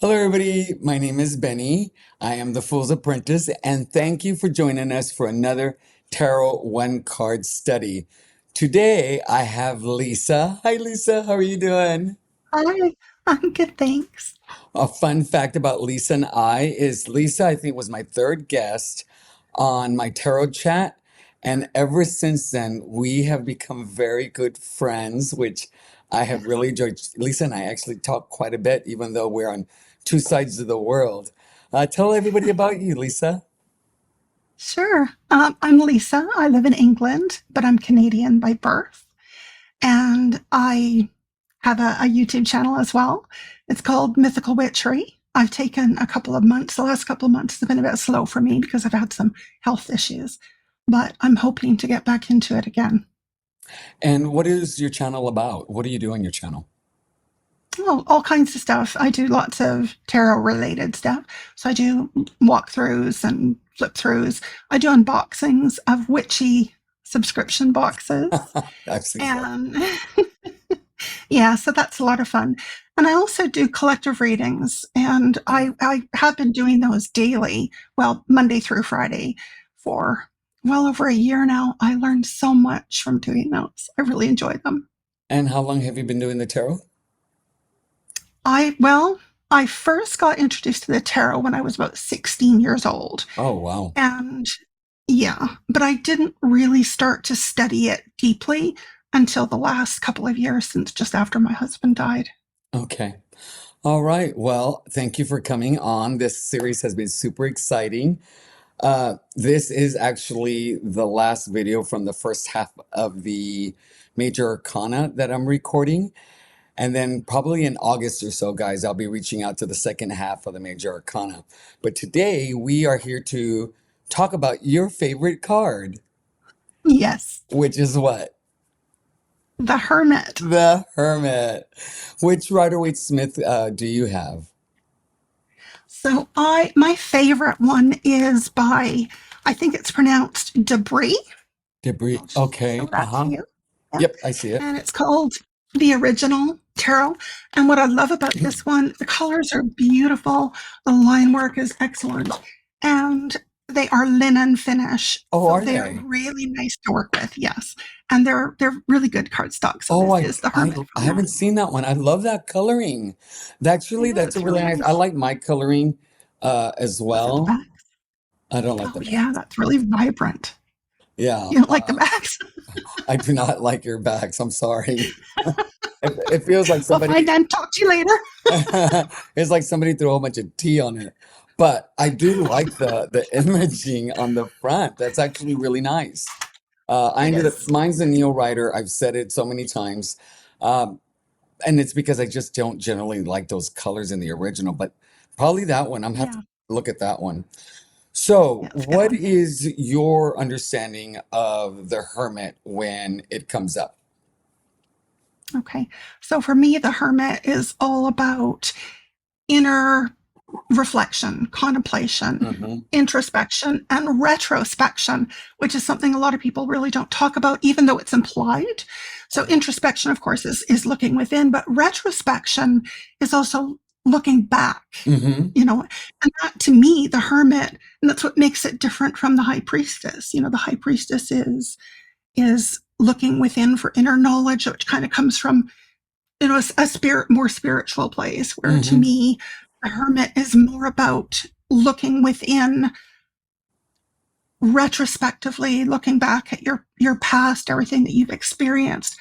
Hello, everybody. My name is Benny. I am the Fool's Apprentice, and thank you for joining us for another Tarot One Card study. Today, I have Lisa. Hi, Lisa. How are you doing? Hi, I'm good, thanks. A fun fact about Lisa and I is Lisa, I think, was my third guest on my tarot chat. And ever since then, we have become very good friends, which I have really enjoyed. Lisa and I actually talk quite a bit, even though we're on two sides of the world. Tell everybody about you, Lisa. Sure. I'm Lisa. I live in England, but I'm Canadian by birth. And I have a YouTube channel as well. It's called Mythical Witchery. I've taken a couple of months. The last couple of months have been a bit slow for me because I've had some health issues, but I'm hoping to get back into it again. And what is your channel about? What do you do on your channel? Well, all kinds of stuff. I do lots of tarot related stuff. So I do walkthroughs and flip throughs. I do unboxings of witchy subscription boxes. I've seen that. And yeah, so that's a lot of fun. And I also do collective readings. And I have been doing those daily, well, Monday through Friday for well over a year now. I learned so much from doing those. I really enjoy them. And how long have you been doing the tarot? I first got introduced to the tarot when I was about 16 years old. Oh, wow. And yeah, but I didn't really start to study it deeply until the last couple of years since just after my husband died. Okay. All right. Well, thank you for coming on. This series has been super exciting. This is actually the last video from the first half of the Major Arcana that I'm recording. And then probably in August or so, guys, I'll be reaching out to the second half of the Major Arcana. But today we are here to talk about your favorite card, Yes, which is what? the Hermit. The Hermit. Which Rider-Waite-Smith do you have? So my favorite one is by, I think it's pronounced Debris. Debris. I'll Okay. show that to Uh-huh. you. Yeah. Yep, I see it. And it's called the original tarot. And what I love about this one, the colors are beautiful, the line work is excellent, and they are linen finish, Oh, so are they're they? really nice to work with. Yes, and they're really good cardstock. So Oh, this I, is the I Hermit I from that. haven't seen that one. I love that coloring. I Actually, know that's a it's really really nice. I nice. like my coloring as Was it the well. back? I don't like Oh the back. yeah, that's really vibrant. Yeah, You don't like the backs? I do not like your backs. I'm sorry. It feels like Well, fine somebody then. Talk to you later. it's like somebody threw a whole bunch of tea on it. But I do like the imaging on the front. That's actually really nice. I It ended up is. mine's a Neo Rider. I've said it so many times. Um, and it's because I just don't generally like those colors in the original, but probably that one. I'm gonna have to Yeah, look at that one. So, yeah, it's a good what one. is your understanding of the Hermit when it comes up? Okay, so for me, the Hermit is all about inner reflection, contemplation, Hmm. introspection, and retrospection, which is something a lot of people really don't talk about, even though it's implied. So, introspection, of course, is looking within, but retrospection is also looking back, Hmm. and that to me, the hermit, and that's what makes it different from the high priestess. The high priestess is looking within for inner knowledge, which kind of comes from a spirit, more spiritual place, where to Hmm. me the hermit is more about looking within, retrospectively looking back at your past, everything that you've experienced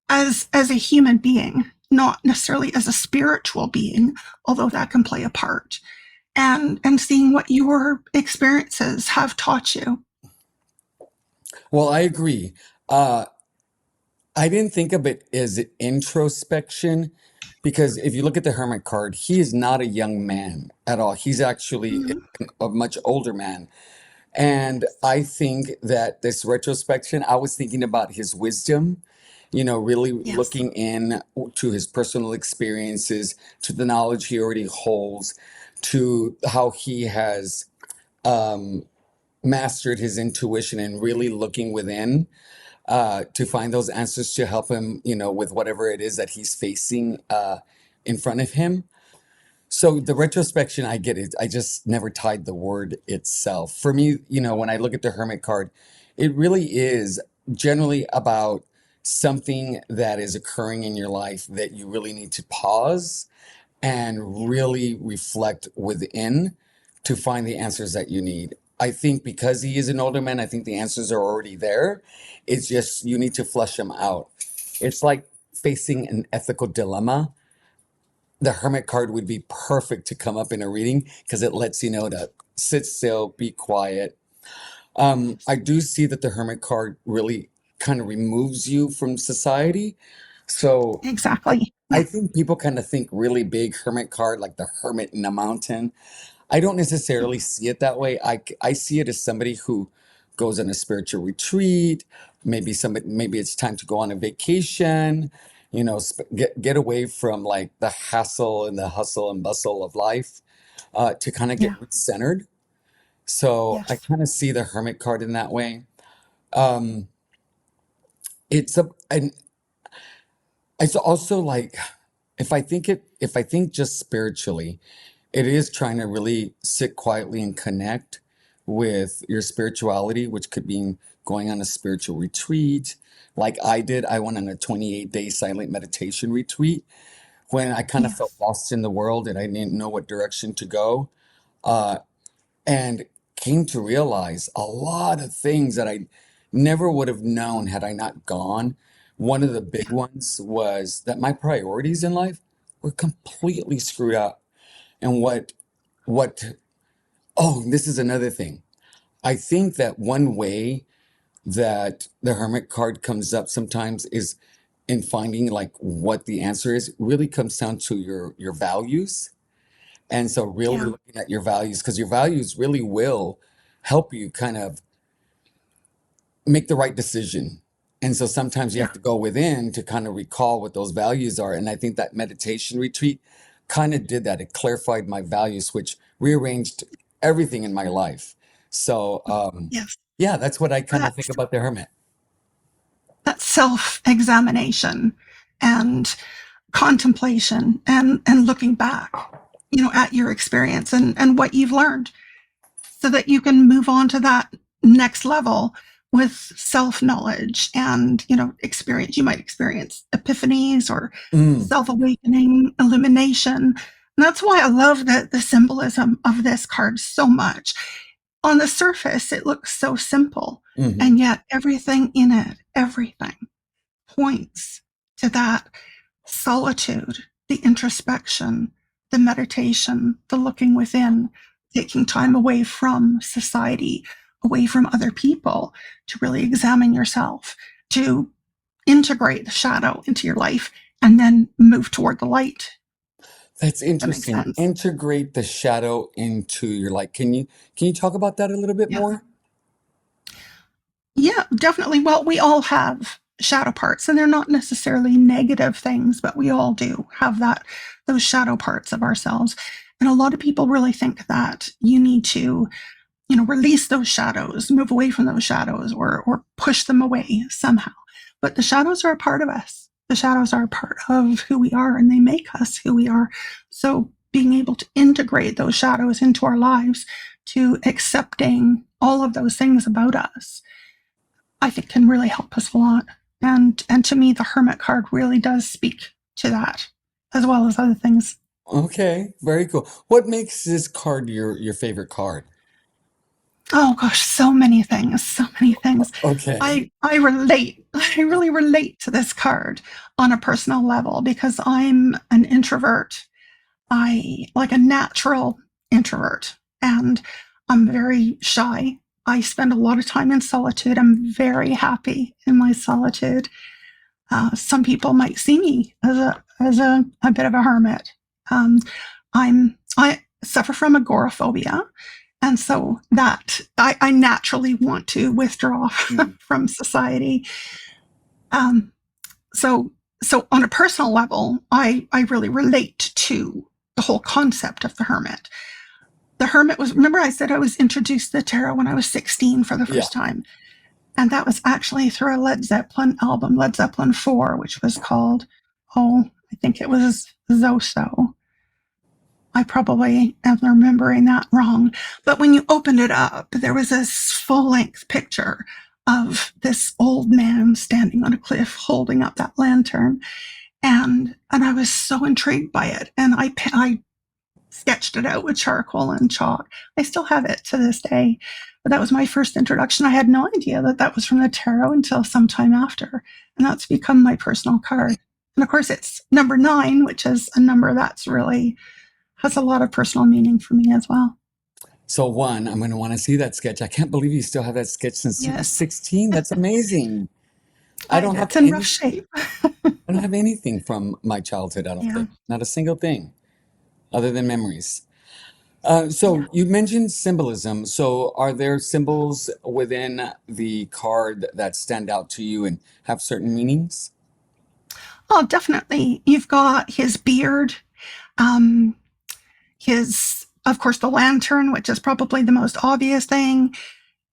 as a human being, not necessarily as a spiritual being, although that can play a part, and seeing what your experiences have taught you. Well, I agree. Uh, I didn't think of it as introspection because if you look at the Hermit card, he is not a young man at all. He's actually Mhm. a much older man. And I think that this retrospection, I was thinking about his wisdom, really Yes. looking in to his personal experiences, to the knowledge he already holds, to how he has um, mastered his intuition and really looking within to find those answers to help him, with whatever it is that he's facing in front of him. So the retrospection, I get it. I just never tied the word itself. For me, when I look at the Hermit card, it really is generally about something that is occurring in your life that you really need to pause and Yeah, really reflect within to find the answers that you need. I think because he is an older man, I think the answers are already there. It's just you need to flush them out. It's like facing an ethical dilemma. The Hermit card would be perfect to come up in a reading because it lets you know to sit still, be quiet. I yes, do see that the Hermit card really kind of removes you from society. So I, exactly. I Yeah, think people kind of think really big Hermit card, like the hermit in a mountain. I don't necessarily see it that way. I see it as somebody who goes on a spiritual retreat. Maybe it's time to go on a vacation. Get away from like the hassle and the hustle and bustle of life, to kind of yeah, get centered. So I yes, kind of see the hermit card in that way. Um, and it's also like if I think just spiritually, it is trying to really sit quietly and connect with your spirituality, which could mean going on a spiritual retreat. Like I did, I went on a 28-day silent meditation retreat when I kind of felt yes, lost in the world and I didn't know what direction to go. Uh, and came to realize a lot of things that I never would have known had I not gone. One of the big yeah, ones was that my priorities in life were completely screwed up. And what oh, this is another thing. I think that one way that the hermit card comes up sometimes is in finding like what the answer is really comes down to your values. And so really yeah, looking at your values, because your values really will help you kind of make the right decision. And so sometimes you yeah. have to go within to kind of recall what those values are. And I think that meditation retreat kind of did that. It clarified my values, which rearranged everything in my life. So, Yes. yeah, that's what I kind of think That's about the hermit. that self-examination and contemplation and looking back, at your experience and what you've learned so that you can move on to that next level with self-knowledge and, experience. You might experience epiphanies or Mm, self-awakening, illumination. And that's why I love the symbolism of this card so much. On the surface, it looks so simple, hmm. and yet everything in it, everything points to that solitude, the introspection, the meditation, the looking within, taking time away from society, away from other people to really examine yourself, to integrate the shadow into your life, and then move toward the light. That's That makes interesting. sense. Integrate the shadow into your light. Can you talk about that a little bit Yeah. more? Yeah, definitely. Well, we all have shadow parts, and they're not necessarily negative things, but we all do have those shadow parts of ourselves. And a lot of people really think that you need to, release those shadows, move away from those shadows, or push them away somehow. But the shadows are a part of us. The shadows are a part of who we are, and they make us who we are. So being able to integrate those shadows into our lives, to accepting all of those things about us, I think can really help us a lot. And to me, the Hermit card really does speak to that, as well as other things. Okay, very cool. What makes this card your favorite card? Oh gosh, so many things, so many things. Okay. I relate. I really relate to this card on a personal level because I'm an introvert. I like a natural introvert, and I'm very shy. I spend a lot of time in solitude. I'm very happy in my solitude. Some people might see me as a bit of a hermit. Um, I suffer from agoraphobia, and so that I naturally want to withdraw Mm. from society. Um, so so on a personal level, I really relate to the whole concept of the hermit. The hermit was, remember I said I was introduced to the tarot when I was 16 for the Yeah. first time. And that was actually through a Led Zeppelin album, Led Zeppelin 4, which was called, I think it was Zoso. I probably am remembering that wrong. But when you opened it up, there was this full length picture of this old man standing on a cliff holding up that lantern. And I was so intrigued by it. And I sketched it out with charcoal and chalk. I still have it to this day. But that was my first introduction. I had no idea that that was from the tarot until some time after. And that's become my personal card. And of course, it's number 9, which is a number that's really has a lot of personal meaning for me as well. So one, I'm going to want to see that sketch. I can't believe you still have that sketch since you were Yes, 16. That's amazing. I don't have it's in rough any, shape. I don't have anything from my childhood, I don't Yeah, think. Not a single thing other than memories. yeah. So you mentioned symbolism. So are there symbols within the card that stand out to you and have certain meanings? Oh, definitely. You've got his beard, um, his, of course, the lantern, which is probably the most obvious thing.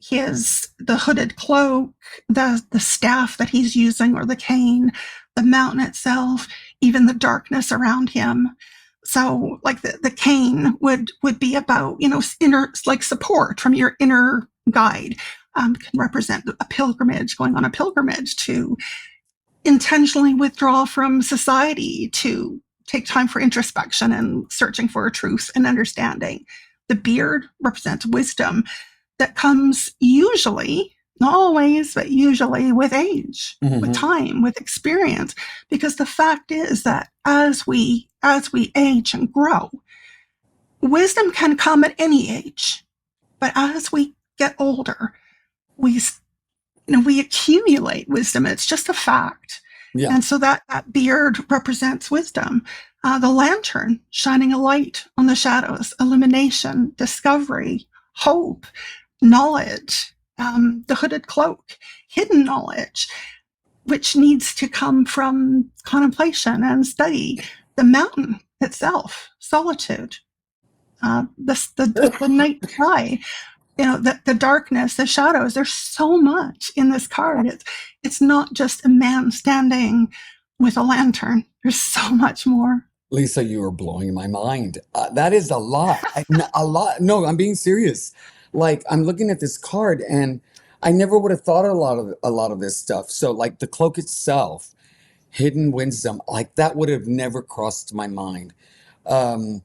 His the hooded cloak, the staff that he's using, or the cane, the mountain itself, even the darkness around him. So, like the cane would be about inner like support from your inner guide. Can represent a pilgrimage, going on a pilgrimage to intentionally withdraw from society to take time for introspection and searching for a truth and understanding. The beard represents wisdom that comes usually, not always, but usually with age, with Hmm. time, with experience. Because the fact is that as we age and grow, wisdom can come at any age. But as we get older, we we accumulate wisdom. It's just a fact. Yeah. And so that beard represents wisdom. The lantern shining a light on the shadows, illumination, discovery, hope, knowledge. The hooded cloak, hidden knowledge, which needs to come from contemplation and study. The mountain itself, solitude. The night sky, the darkness, the shadows. There's so much in this card. It's not just a man standing with a lantern. There's so much more. Lisa, you are blowing my mind. That is a lot. A lot. No, I'm being serious. Like I'm looking at this card, and I never would have thought a lot of this stuff. So, like the cloak itself, hidden wisdom, like that would have never crossed my mind. Um,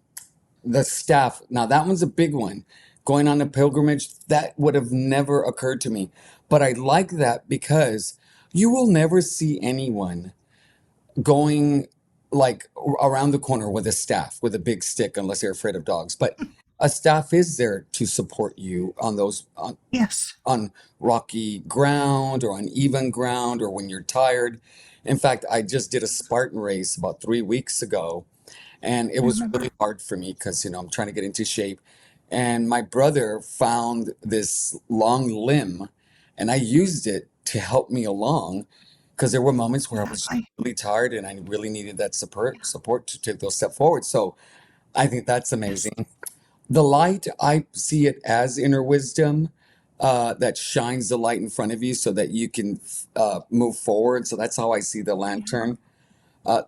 the staff. Now that one's a big one. Going on a pilgrimage, that would have never occurred to me. But I like that because you will never see anyone going like around the corner with a staff, with a big stick, unless they're afraid of dogs. But a staff is there to support you on those Yes, on rocky ground or on even ground or when you're tired. In fact, I just did a Spartan race about 3 weeks ago, and it I was really remember. hard for me because I'm trying to get into shape. And my brother found this long limb, and I used it to help me along because there were moments where I was Exactly. really tired and I really needed that support to take those steps forward. So I think that's Yes. amazing. The light, I see it as inner wisdom that shines the light in front of you so that you can move forward. So that's how I see the Yeah. lantern.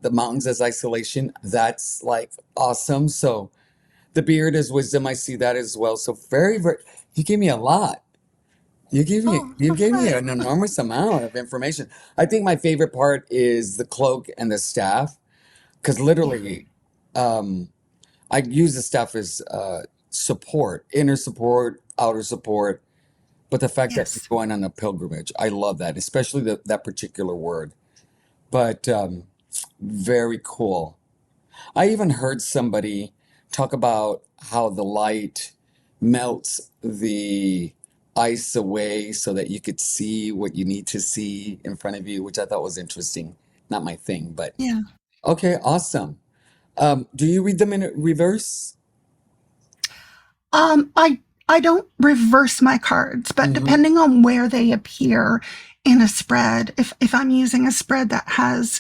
The mountains as isolation, that's like awesome. So the beard as wisdom, I see that as well. So very, very, you gave me a lot. Oh, You that's gave me right. an enormous amount of information. I think my favorite part is the cloak and the staff, because Yeah. literally, um, I use the staff as support, inner support, outer support. But the fact that you're Yes. going on a pilgrimage, I love that, especially that particular word. But very cool. I even heard somebody talk about how the light melts the ice away so that you could see what you need to see in front of you, which I thought was interesting. Not my thing, but Yeah. okay, awesome. Do you read them in reverse? I don't reverse my cards, but Hmm. depending on where they appear in a spread, if I'm using a spread that has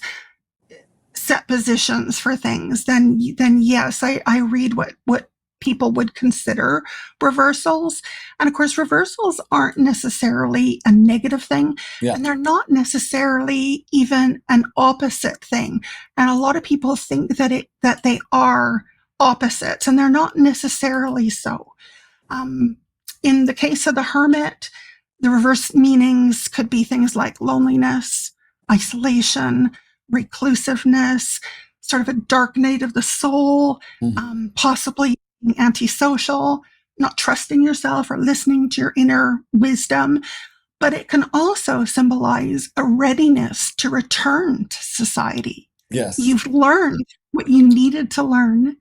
set positions for things, then yes, I read what people would consider reversals. And of course, reversals aren't necessarily a negative thing, Yeah. and they're not necessarily even an opposite thing. And a lot of people think that they are opposites, and they're not necessarily so. Um, in the case of the hermit, the reverse meanings could be things like loneliness, isolation, reclusiveness, sort of a dark night of the soul, Mhm. possibly being antisocial, not trusting yourself or listening to your inner wisdom. But it can also symbolize a readiness to return to society. Yes. You've learned what you needed to learn,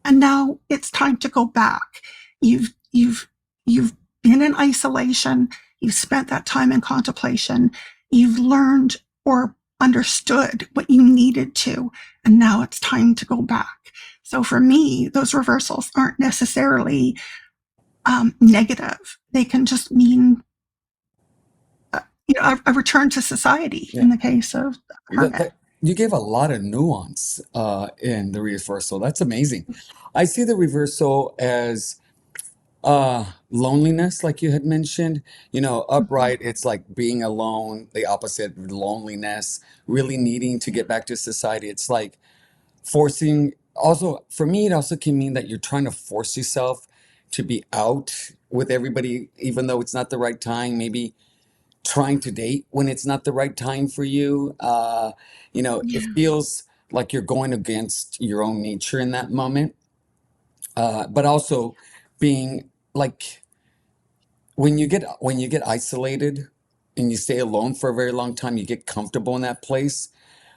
and now it's time to go back. You've been in isolation. You've spent that time in contemplation. You've learned or understood what you needed to, and now it's time to go back. So for me, those reversals aren't necessarily negative. They can just mean a return to society Yeah. in the case of the hermit. You gave a lot of nuance in the reversal. That's amazing. I see the reversal as loneliness, like you had mentioned. Mm-hmm. Upright, it's like being alone, the opposite, loneliness, really needing to get back to society. It's like forcing, also, for me, it also can mean that you're trying to force yourself to be out with everybody, even though it's not the right time. Maybe trying to date when it's not the right time for you. It Yeah, feels like you're going against your own nature in that moment. But also being like when you get isolated and you stay alone for a very long time, you get comfortable in that place,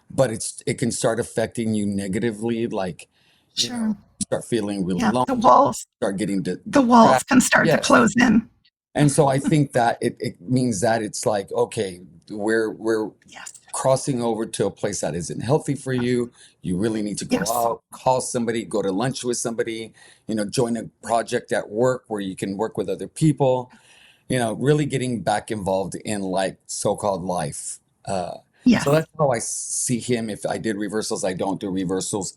but it can start affecting you negatively, like, sure. start feeling really Yeah, lonely, start getting the walls depressed. can start to Yes. close in. And so I think that it means that it's like, okay, we're Yes, crossing over to a place that isn't healthy for you. You really need to go yes, out, call somebody, go to lunch with somebody, join a project at work where you can work with other people, really getting back involved in like so-called life. So yes, that's how I see him. If I did reversals, I don't do reversals,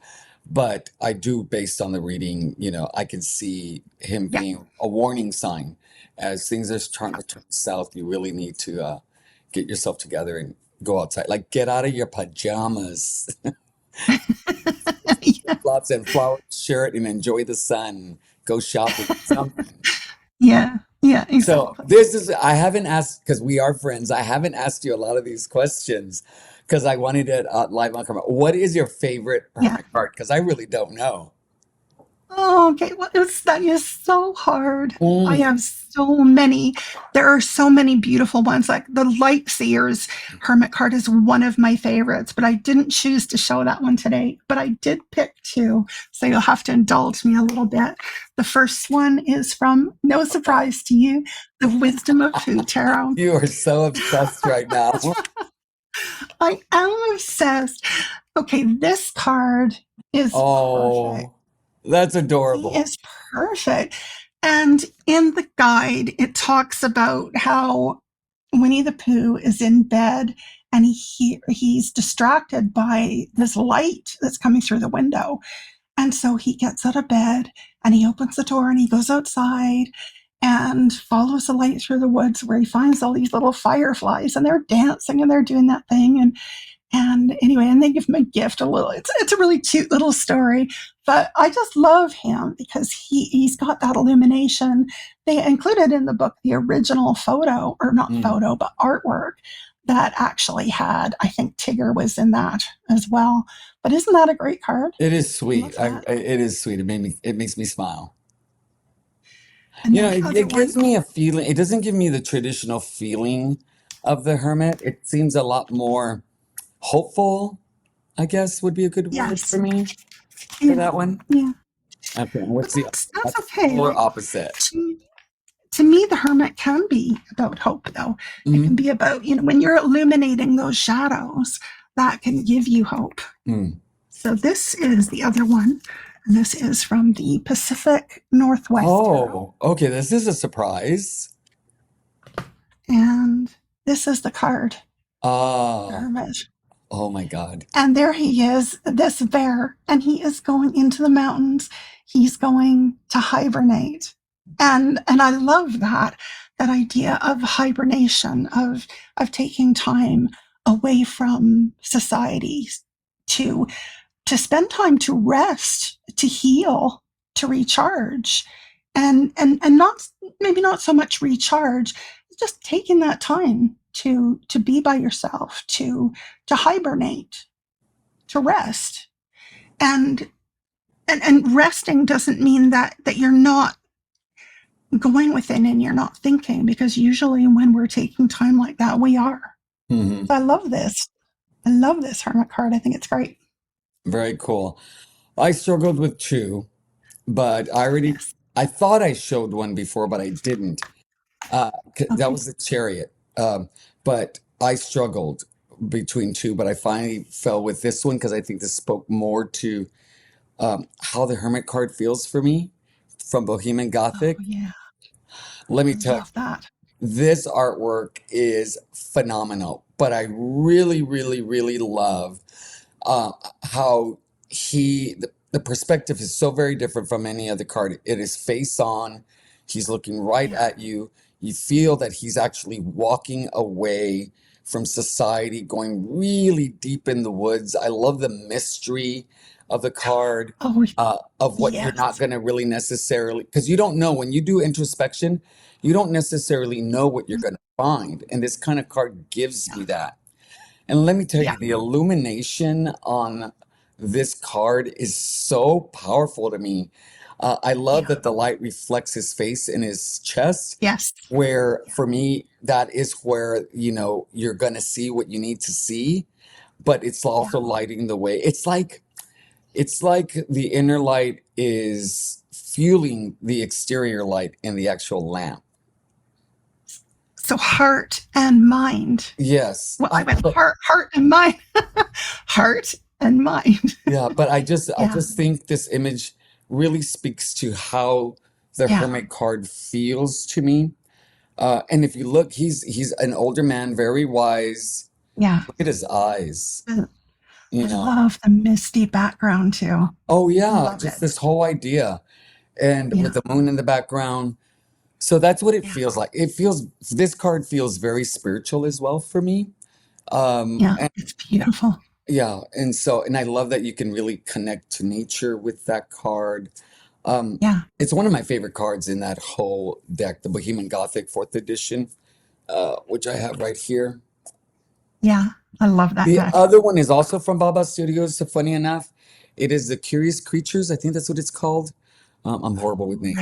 but I do based on the reading, I can see him yeah, being a warning sign as things are starting to turn south. You really need to get yourself together and go outside. Like get out of your pajamas, yeah, flip-flops and flower shirt and enjoy the sun. Go shopping, something. yeah, yeah, So exactly. I haven't asked, because we are friends, I haven't asked you a lot of these questions because I wanted it live on camera. What is your favorite Yeah. hermit card? Because I really don't know. Oh, okay. Well, that is so hard. I Mm, have so many. There are so many beautiful ones. Like the Light Seers Hermit card is one of my favorites, but I didn't choose to show that one today. But I did pick two, so you'll have to indulge me a little bit. The first one is from, no surprise to you, the Wisdom of Food Tarot. you are so obsessed right now. I am obsessed. Okay, this card is perfect. Oh, that's He adorable. is perfect. And in the guide, it talks about how Winnie the Pooh is in bed and he's distracted by this light that's coming through the window. And so he gets out of bed and he opens the door and he goes outside and follows the light through the woods where he finds all these little fireflies and they're dancing and they're doing that thing. And anyway, and they give him a gift, a little. It's a really cute little story, but I just love him because he's got that illumination. They included in the book the original photo, or not Mm. photo, but artwork that actually had. I think Tigger was in that as well. But isn't that a great card? It is I sweet. love that. It is sweet. It makes me smile. And then the other It one, gives me a feeling. It doesn't give me the traditional feeling of the hermit. It seems a lot more hopeful, I guess would be a good word for yes, me for yeah, that one. yeah. Okay, and But what's the that's that's okay. polar Like opposite? to to me, the hermit can be about hope, though. It can Mm, be about, when you're illuminating those shadows, that can give you hope. mm. So, this is the other one. And this is from the Pacific Northwest Tarot. Oh, okay, this is a surprise. And this is the card, the Oh, hermit. oh my God. And there he is, this bear, and he is going into the mountains. He's going to hibernate. And I love that idea of hibernation, of taking time away from society to to spend time to rest, to heal, to recharge, and not, maybe not so much recharge, just taking that time to be by yourself, to hibernate, to rest. And and resting doesn't mean that you're not going within and you're not thinking, because usually when we're taking time like that, we are. Hmm. So I love this. I love this Hermit card. I think it's great. Very cool. I struggled with two, but Yes. I thought I showed one before, but I didn't. That Okay. was the chariot. But I struggled between two, but I finally fell with this one because I think this spoke more to how the Hermit card feels for me from Bohemian Oh Gothic. yeah. Let me I tell you, love that. this artwork is phenomenal, but I really, really, really love uh, how the perspective is so very different from any other card. It is face on. He's looking right Yeah. at you. You feel that he's actually walking away from society, going really deep in the woods. I love the mystery of the card, Oh of what you're not yes. going to really necessarily, because you don't know when you do introspection, you don't necessarily know what you're going to find. And this kind of card gives Yeah. me that. And let me tell Yeah. you, the illumination on this card is so powerful to me. I love Yeah. that the light reflects his face and his chest, Yes. where Yeah. for me, that is where, you're gonna see what you need to see, but it's Yeah. also lighting the way. It's like the inner light is fueling the exterior light in the actual lamp. So heart and mind. Yes. Well, I went heart and mind. Heart and mind. Yeah, but I Yeah. just think this image really speaks to how the Yeah. Hermit card feels to me. And if you look, he's an older man, very wise. Yeah. Look at his eyes, you I know. love the misty background too. Oh yeah, Love just it. this whole idea. And with Yeah. the moon in the background. So that's what it Yeah. feels like. This card feels very spiritual as well for me. Yeah. And It's beautiful. yeah, and I love that you can really connect to nature with that card. Yeah. It's one of my favorite cards in that whole deck, the Bohemian Gothic fourth edition, which I have right here. Yeah. I love that The deck. other one is also from Baba Studios, so funny enough. It is the Curious Creatures, I think that's what it's called. I'm horrible with names.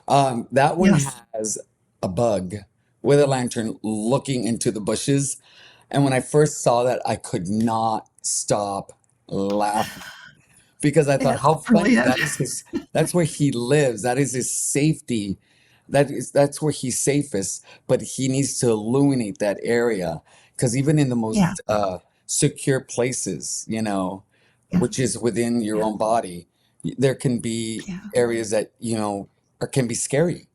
Right. That one Yes. has a bug with a lantern looking into the bushes. And when I first saw that, I could not stop laughing because I thought, It's how funny. brilliant. That's where he lives. That is his safety. That's where he's safest. But he needs to illuminate that area because even in the Yeah. most secure places, Yeah. which is within your Yeah. own body, there can be Yeah. areas that, or can be scary.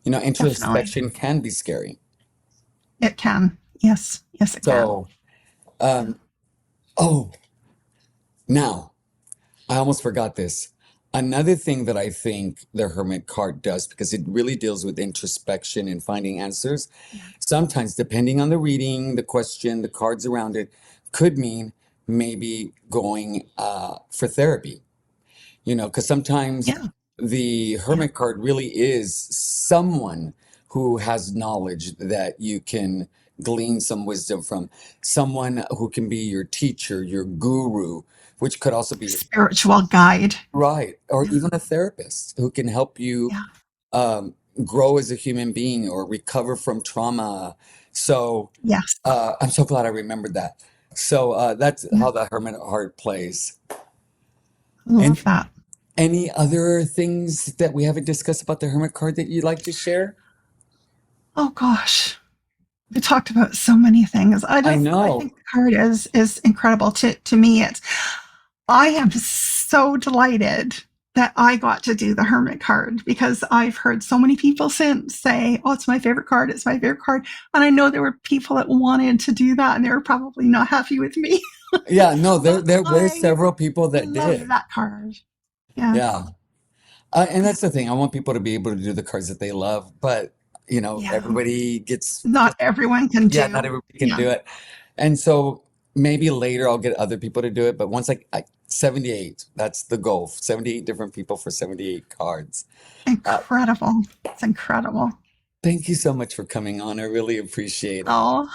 Definitely. Introspection can be scary. It can. Yes. Yes, it can. So, Yeah. um, oh, now. I almost forgot this. Another thing that I think the Hermit card does, because it really deals with introspection and finding answers, Yeah. sometimes, depending on the reading, the question, the cards around it, could mean maybe going for therapy. Because sometimes Yeah. the Yeah. Hermit card really is someone who has knowledge that you can glean some wisdom from, someone who can be your teacher, your guru, which could also be Spiritual guide. right, or Yeah. even a therapist who can help you Yeah. um, grow as a human being or recover from trauma. So Yes. I'm so glad I remembered that. So that's Yeah. how the Hermit heart plays. And Love that. any other things that we haven't discussed about the Hermit card that you'd like to share? Oh gosh. We talked about so many things. I I know. think the card is incredible. To me, it's, I am so delighted that I got to do the Hermit card, because I've heard so many people since say, "Oh, it's my favorite card. It's my favorite card." And I know there were people that wanted to do that, and they were probably not happy with me. Yeah, no, there But there were I several people that love did. that card. Yeah, Yeah. And yeah, that's the thing. I want people to be able to do the cards that they love, but yeah. everybody gets Not everyone can yeah, not do. everybody can Yeah, do it. And so maybe later I'll get other people to do it, but once I 78, that's the goal. 78 different people for 78 cards. Uh, Incredible. It's incredible. Thank you so much for coming on. I really appreciate it. Oh,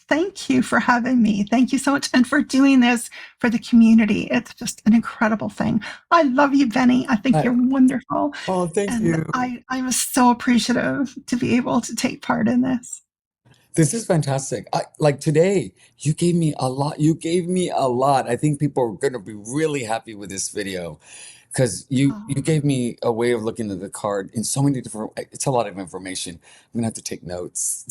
thank you for having me. Thank you so much. And for doing this for the community. It's just an incredible thing. I love you, Benny. I think I, you're wonderful. oh, thank And you. I was so appreciative to be able to take part in this. This is fantastic. Like today, you gave me a lot. You gave me a lot. I think people are going to be really happy with this video because you Oh, gave me a way of looking at the card in so many different. It's a lot of information. I'm gonna have to take notes.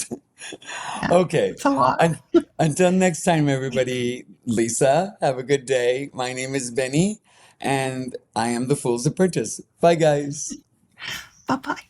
yeah, Okay. it's a lot. And until next time, everybody. Lisa, have a good day. My name is Benny, and I am the Fool's Apprentice. Bye, guys. Bye bye.